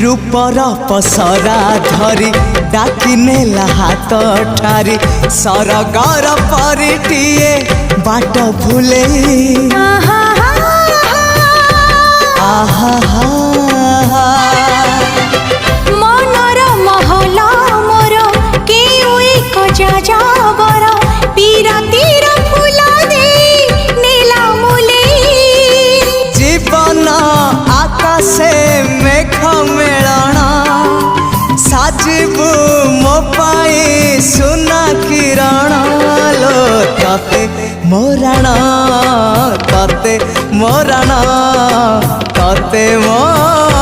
रूपर पसरा धरी डाकी नेला हाथ ठारी सरगर परिटिए बाट भूले मनर महला मोर केउ एक जाजावर पीरातीर फूल दे नीला मुले जीवन आकाशे मेघ मेलण साजिबु मो पाई सुना किरण लो तते मोरण तते मोरण तते मोरण।